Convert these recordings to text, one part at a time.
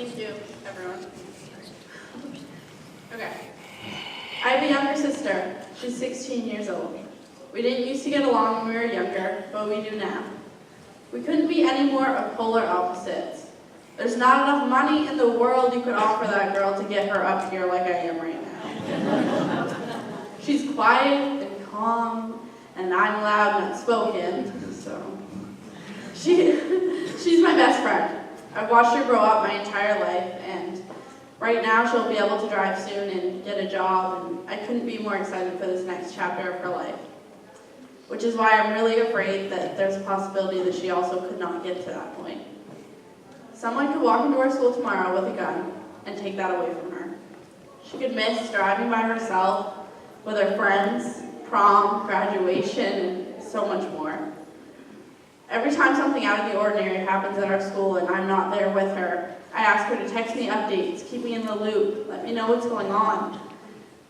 Thank you, everyone. Okay. I have a younger sister. She's 16 years old. We didn't used to get along when we were younger, but we do now. We couldn't be any more of polar opposites. There's not enough money in the world you could offer that girl to get her up here like I am right now. She's quiet and calm, and I'm loud and outspoken, so she's my best friend. I've watched her grow up my entire life, and right now she'll be able to drive soon and get a job, and I couldn't be more excited for this next chapter of her life. Which is why I'm really afraid that there's a possibility that she also could not get to that point. Someone could walk into our school tomorrow with a gun and take that away from her. She could miss driving by herself with her friends, prom, graduation, and so much more. Every time something out of the ordinary happens at our school and I'm not there with her, I ask her to text me updates, keep me in the loop, let me know what's going on.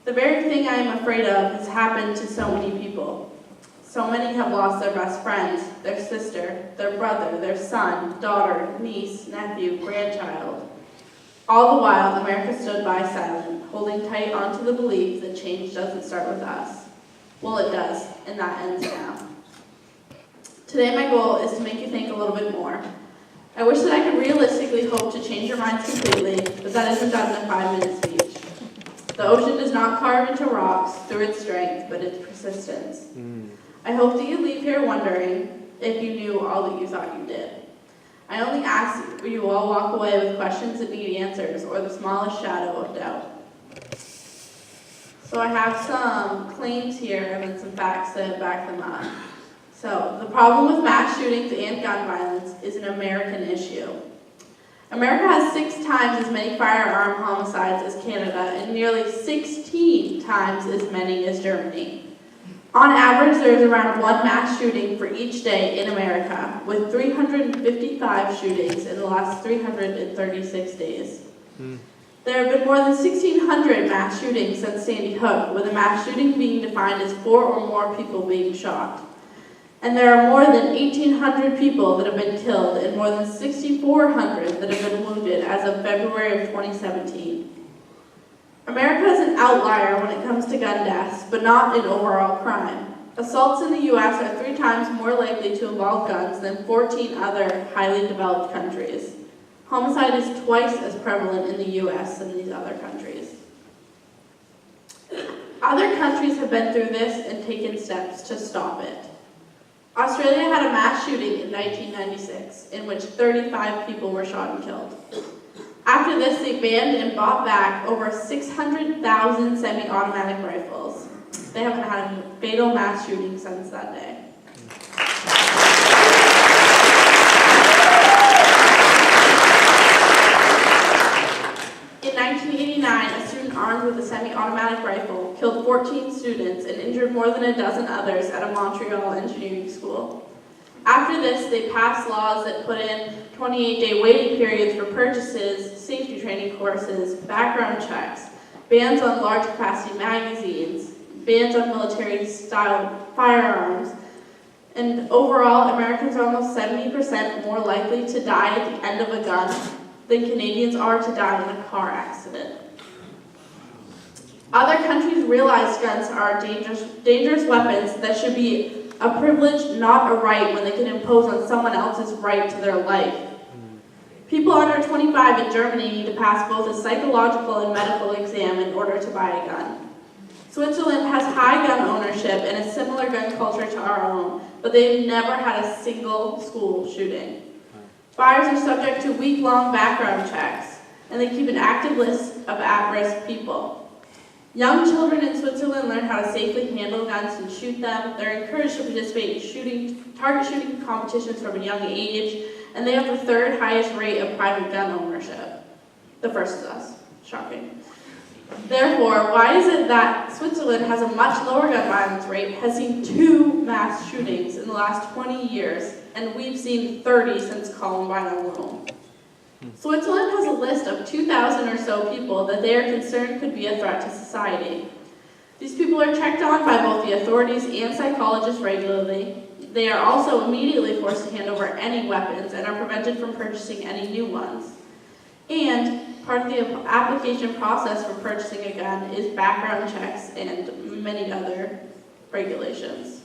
The very thing I am afraid of has happened to so many people. So many have lost their best friend, their sister, their brother, their son, daughter, niece, nephew, grandchild. All the while, America stood by silent, holding tight onto the belief that change doesn't start with us. Well, it does, and that ends now. Today, my goal is to make you think a little bit more. I wish that I could realistically hope to change your minds completely, but that isn't done in a 5-minute speech. The ocean does not carve into rocks through its strength, but its persistence. I hope that you leave here wondering if you knew all that you thought you did. I only ask that you all walk away with questions that need answers or the smallest shadow of doubt. So I have some claims here and then some facts that back them up. So the problem with mass shootings and gun violence is an American issue. America has 6 times as many firearm homicides as Canada and nearly 16 times as many as Germany. On average, there is around 1 mass shooting for each day in America, with 355 shootings in the last 336 days. There have been more than 1,600 mass shootings since Sandy Hook, with a mass shooting being defined as 4 or more people being shot. And there are more than 1,800 people that have been killed and more than 6,400 that have been wounded as of February of 2017. America is an outlier when it comes to gun deaths, but not in overall crime. Assaults in the U.S. are 3 times more likely to involve guns than 14 other highly developed countries. Homicide is twice as prevalent in the U.S. than these other countries. Other countries have been through this and taken steps to stop it. Australia had a mass shooting in 1996 in which 35 people were shot and killed. After this, they banned and bought back over 600,000 semi-automatic rifles. They haven't had a fatal mass shooting since that day. In 1989, a student armed with a semi-automatic rifle killed 14 students and injured more than a dozen others at a Montreal engineering school. After this, they passed laws that put in 28-day waiting periods for purchases, safety training courses, background checks, bans on large-capacity magazines, bans on military-style firearms, and overall, Americans are almost 70% more likely to die at the end of a gun than Canadians are to die in a car accident. Other countries realize guns are dangerous weapons that should be a privilege, not a right, when they can impose on someone else's right to their life. People under 25 in Germany need to pass both a psychological and medical exam in order to buy a gun. Switzerland has high gun ownership and a similar gun culture to our own, but they've never had a single school shooting. Buyers are subject to week-long background checks, and they keep an active list of at-risk people. Young children in Switzerland learn how to safely handle guns and shoot them. They're encouraged to participate in target shooting competitions from a young age, and they have the 3rd highest rate of private gun ownership. The first is us. Shocking. Therefore, why is it that Switzerland has a much lower gun violence rate, has seen 2 mass shootings in the last 20 years, and we've seen 30 since Columbine alone? Switzerland has a list of 2,000 or so people that they are concerned could be a threat to society. These people are checked on by both the authorities and psychologists regularly. They are also immediately forced to hand over any weapons and are prevented from purchasing any new ones. And part of the application process for purchasing a gun is background checks and many other regulations.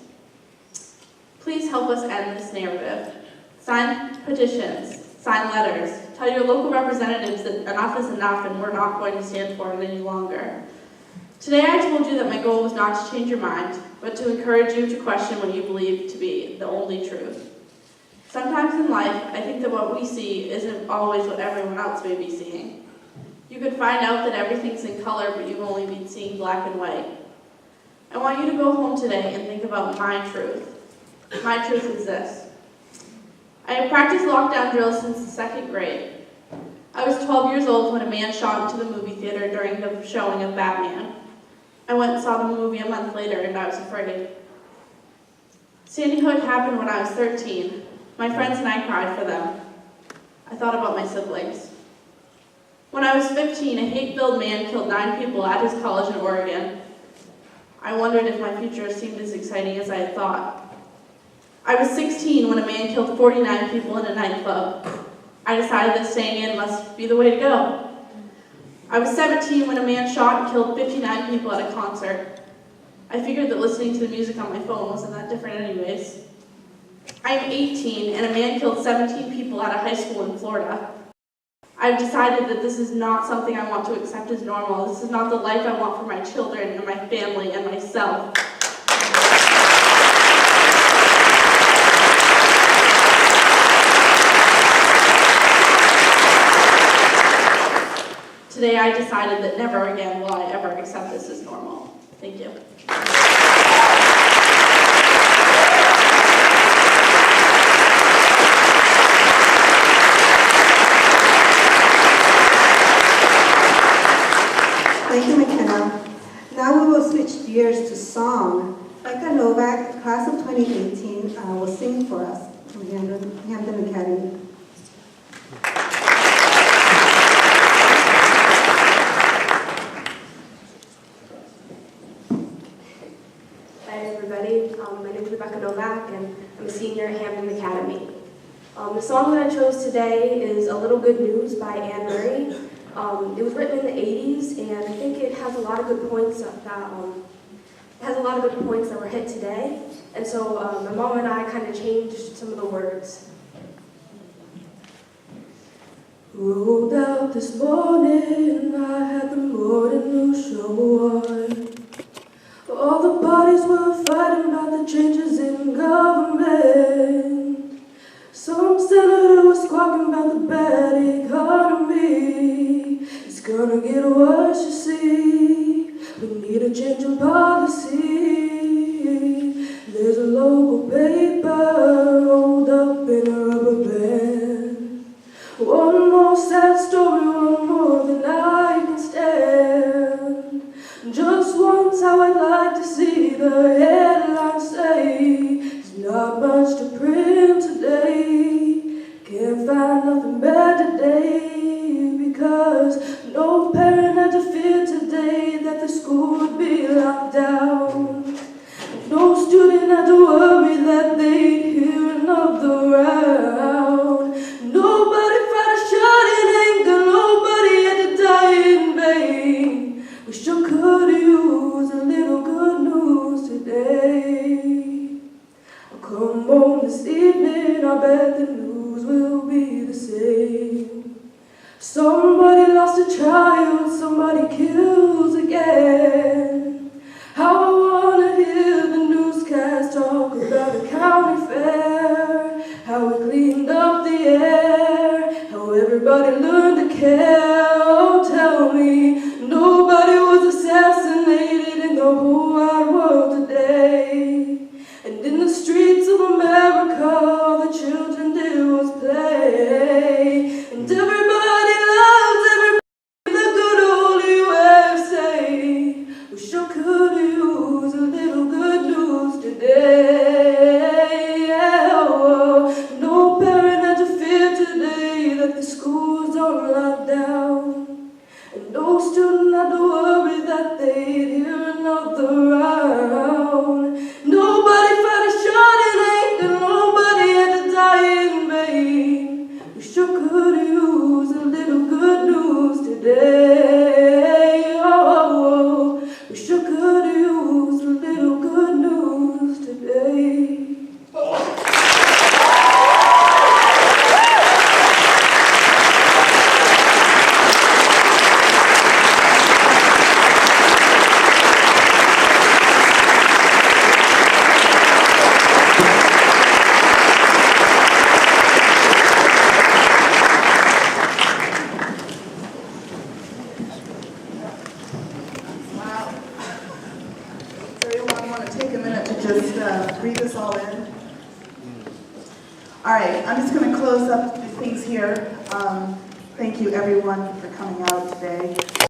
Please help us end this narrative. Sign petitions, sign letters, tell your local representatives that enough is enough and we're not going to stand for it any longer. Today I told you that my goal was not to change your mind, but to encourage you to question what you believe to be the only truth. Sometimes in life, I think that what we see isn't always what everyone else may be seeing. You could find out that everything's in color, but you've only been seeing black and white. I want you to go home today and think about my truth. My truth is this. I have practiced lockdown drills since the 2nd grade. I was 12 years old when a man shot into the movie theater during the showing of Batman. I went and saw the movie a month later and I was afraid. Sandy Hook happened when I was 13. My friends and I cried for them. I thought about my siblings. When I was 15, a hate-filled man killed 9 people at his college in Oregon. I wondered if my future seemed as exciting as I had thought. I was 16 when a man killed 49 people in a nightclub. I decided that staying in must be the way to go. I was 17 when a man shot and killed 59 people at a concert. I figured that listening to the music on my phone wasn't that different anyways. I am 18 and a man killed 17 people at a high school in Florida. I've decided that this is not something I want to accept as normal. This is not the life I want for my children and my family and myself. Today I decided that never again will I ever accept this as normal. Thank you. Thank you, McKenna. Now we will switch gears to song. Becca Novak, class of 2018, will sing for us from Hampton Academy. Hi everybody, my name is Rebecca Novak and I'm a senior at Hampton Academy. The song that I chose today is A Little Good News by Anne Murray. It was written in the 80s and I think it has a lot of good points that were hit today. And so my mom and I kind of changed some of the words. Rolled out this morning, I had the morning news show on. All the parties were fighting about the changes in government. Some senator was squawking about the bad economy. It's gonna get worse, you see. We need a change in policy. There's a local paper rolled up in a rubber band. One more sad story, one more than I can stand. Just once I would like to see the headlines say there's not much to print today. Can't find nothing bad today because no parent had to fear today that the school would be locked down. No student had to worry that they'd hear another round. Nobody fight a shot in anger, nobody had to die in vain. We sure could use a little good news today. I'll come home this evening, I bet the news will be the same. Somebody lost a child, somebody kills again. How I wanna hear the newscast talk about a county fair. How we cleaned up the air, how everybody learned to care. Oh, tell me, nobody was assassinated in the whole wide world today. And in the streets of America, all the children did was play. And everybody loves everybody in the good old USA. We sure could use a little good news today. Oh, no parent had to fear today that the schools are locked down. And no student had to worry that they'd hear another round. Nobody fight a shot in anger, nobody had to die in vain. We sure could use a little good take a minute to just breathe this all in? All right, I'm just going to close up the things here. Thank you, everyone, for coming out today.